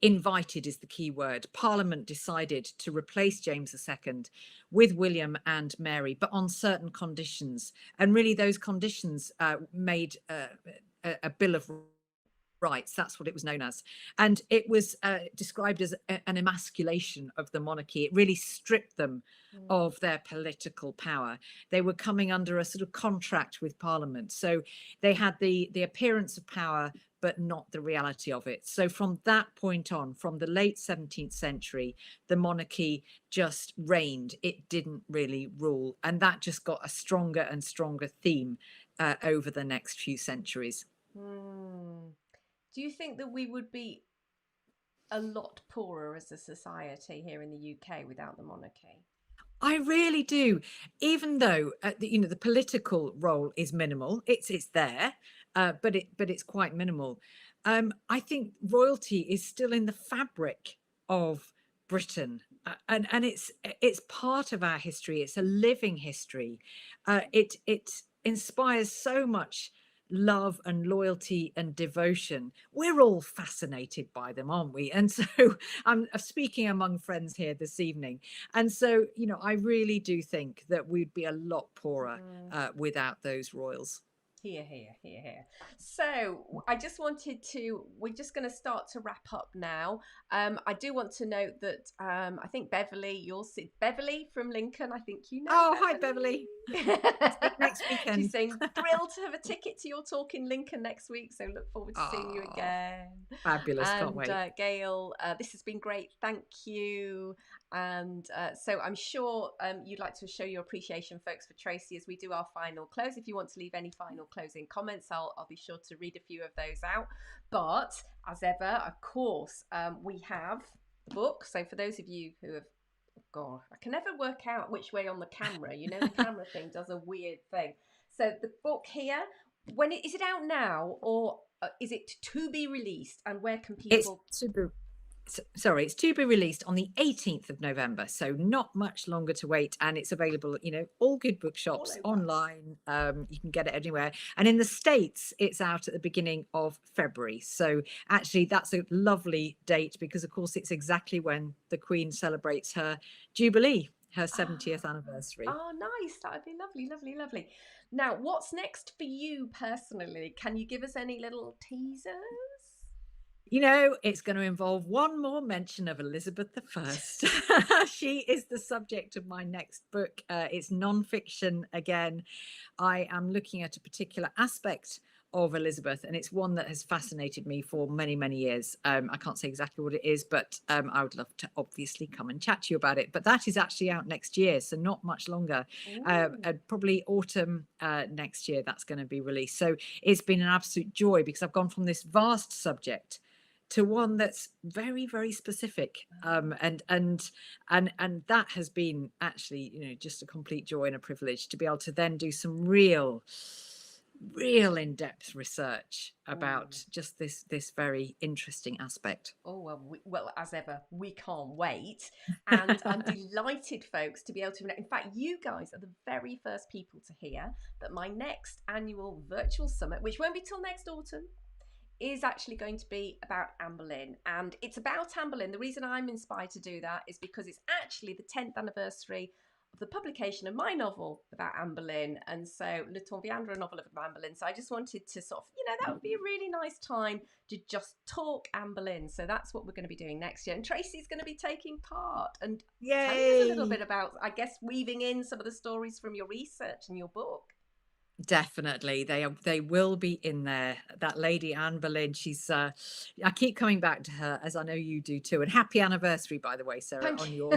invited is the key word. Parliament decided to replace James II with William and Mary, but on certain conditions. And really, those conditions made a Bill of Rights. That's what it was known as. And it was described as an emasculation of the monarchy. It really stripped them of their political power. They were coming under a sort of contract with Parliament. So they had the appearance of power, but not the reality of it. So from that point on, from the late 17th century, the monarchy just reigned. It didn't really rule. And that just got a stronger and stronger theme over the next few centuries. Do you think that we would be a lot poorer as a society here in the UK without the monarchy? I really do, even though the political role is minimal. It's there, but it's quite minimal. I think royalty is still in the fabric of Britain, and it's part of our history. It's a living history. It inspires so much love and loyalty and devotion. We're all fascinated by them, aren't we? And so I'm speaking among friends here this evening. And so, I really do think that we'd be a lot poorer without those royals. Here, here, here, here. So I just wanted to, we're just going to start to wrap up now. I do want to note that I think Beverly, you'll see Beverly from Lincoln. I think you know. Oh, hi, Beverly. Next weekend. She's saying thrilled to have a ticket to your talk in Lincoln next week. So look forward to seeing you again. Fabulous. Can't wait. Gail, this has been great. Thank you. And so I'm sure you'd like to show your appreciation, folks, for Tracy as we do our final close. If you want to leave any final closing comments, I'll be sure to read a few of those out. But as ever, of course, we have the book. So for those of you who have, God, I can never work out which way on the camera. The camera thing does a weird thing. So the book here, is it out now, or is it to be released? And where can people? It's to be released on the 18th of November, so not much longer to wait, and it's available all good bookshops, online. You can get it anywhere, and in the States it's out at the beginning of February. So actually that's a lovely date, because of course it's exactly when the Queen celebrates her Jubilee, her 70th anniversary. Oh, nice. That would be lovely, lovely, lovely. Now, what's next for you personally? Can you give us any little teasers? It's going to involve one more mention of Elizabeth I. She is the subject of my next book. It's non-fiction again. I am looking at a particular aspect of Elizabeth, and it's one that has fascinated me for many, many years. I can't say exactly what it is, but I would love to obviously come and chat to you about it. But that is actually out next year, so not much longer. Probably autumn next year that's going to be released. So it's been an absolute joy, because I've gone from this vast subject to one that's very, very specific, and that has been actually just a complete joy and a privilege to be able to then do some real in-depth research about just this very interesting aspect. Oh, well, as ever, we can't wait. And I'm delighted, folks, to be able to, in fact, you guys are the very first people to hear that my next annual virtual summit, which won't be till next autumn, is actually going to be about Anne Boleyn. And it's about Anne Boleyn. The reason I'm inspired to do that is because it's actually the 10th anniversary of the publication of my novel about Anne Boleyn. And so, Le Temps Viendra, a novel of Anne Boleyn. So I just wanted to sort of, that would be a really nice time to just talk Anne Boleyn. So that's what we're going to be doing next year. And Tracy's going to be taking part. And tell us a little bit about, I guess, weaving in some of the stories from your research and your book. Definitely, they will be in there. That lady Anne Boleyn, she's I keep coming back to her, as I know you do too. And happy anniversary, by the way, Sarah, on your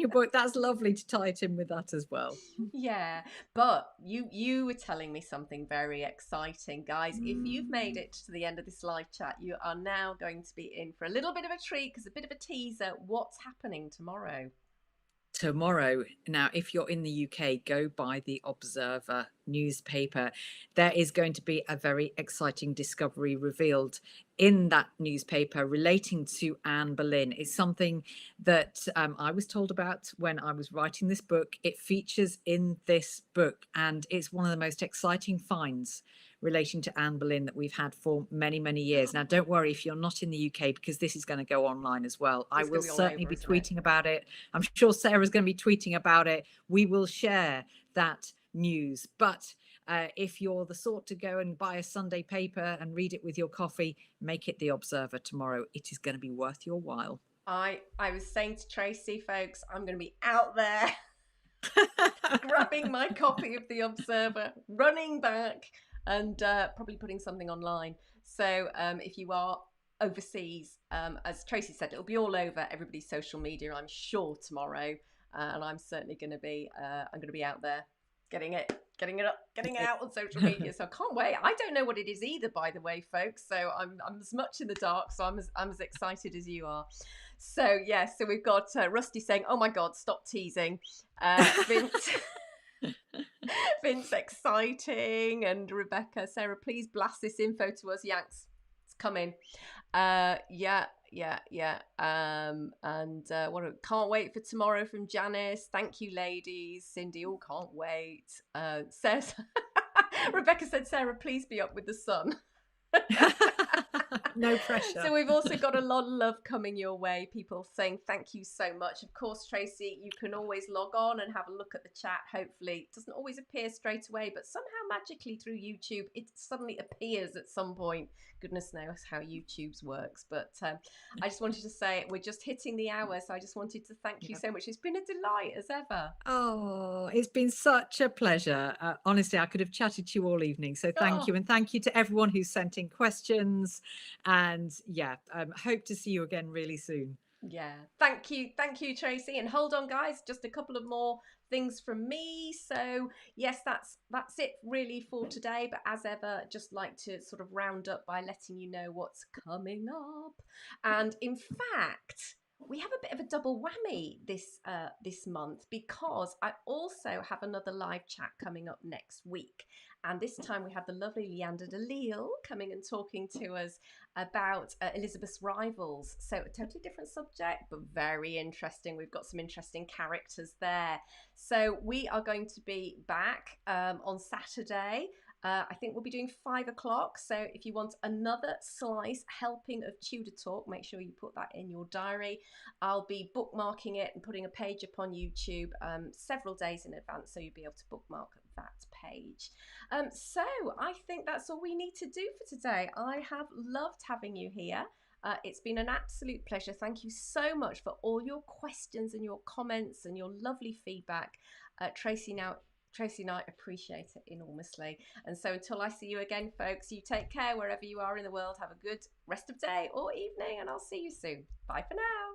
book. That's lovely to tie it in with that as well. Yeah, but you were telling me something very exciting, guys. If you've made it to the end of this live chat, you are now going to be in for a little bit of a treat, because a bit of a teaser. What's happening tomorrow? tomorrow. Now, if you're in the UK, go buy the Observer newspaper. There is going to be a very exciting discovery revealed in that newspaper relating to Anne Boleyn. It's something that I was told about when I was writing this book. It features in this book, and it's one of the most exciting finds relating to Anne Boleyn that we've had for many, many years. Now, don't worry if you're not in the UK, because this is going to go online as well. I will certainly be tweeting about it. I'm sure Sarah's going to be tweeting about it. We will share that news. But if you're the sort to go and buy a Sunday paper and read it with your coffee, make it the Observer tomorrow. It is going to be worth your while. I was saying to Tracy, folks, I'm going to be out there grabbing my copy of the Observer, running back, and probably putting something online. So if you are overseas, as Tracy said, it'll be all over everybody's social media, I'm sure, tomorrow. And I'm certainly going to be, I'm going to be out there getting it out on social media. So I can't wait. I don't know what it is either, by the way, folks. So I'm as much in the dark. So I'm as excited as you are. So yeah, so we've got Rusty saying, "Oh my God, stop teasing." Vince, Vince, exciting, and Rebecca, Sarah, please blast this info to us, Yanks. It's coming. Yeah. And can't wait for tomorrow from Janice. Thank you, ladies. Cindy, oh, can't wait. Says Rebecca said, Sarah, please be up with the sun. No pressure. So we've also got a lot of love coming your way. People saying thank you so much. Of course, Tracy, you can always log on and have a look at the chat. Hopefully, it doesn't always appear straight away, but somehow magically through YouTube, it suddenly appears at some point. Goodness knows how YouTube's works. But I just wanted to say we're just hitting the hour, so I just wanted to thank you so much. It's been a delight as ever. Oh, it's been such a pleasure. Honestly, I could have chatted to you all evening. So thank you. And thank you to everyone who sent in questions. And yeah, hope to see you again really soon. Yeah, thank you, Tracy. And hold on, guys, just a couple of more things from me. So yes, that's it really for today. But as ever, just like to sort of round up by letting you know what's coming up. And in fact, we have a bit of a double whammy this month, because I also have another live chat coming up next week. And this time we have the lovely Leander DeLille coming and talking to us about Elizabeth's rivals. So a totally different subject, but very interesting. We've got some interesting characters there. So we are going to be back on Saturday. I think we'll be doing 5 o'clock. So if you want another helping of Tudor Talk, make sure you put that in your diary. I'll be bookmarking it and putting a page up on YouTube several days in advance, so you'll be able to bookmark that page. So I think that's all we need to do for today. I have loved having you here. It's been an absolute pleasure. Thank you so much for all your questions and your comments and your lovely feedback. Tracy and I appreciate it enormously. And so until I see you again, folks, you take care wherever you are in the world. Have a good rest of day or evening, and I'll see you soon. Bye for now.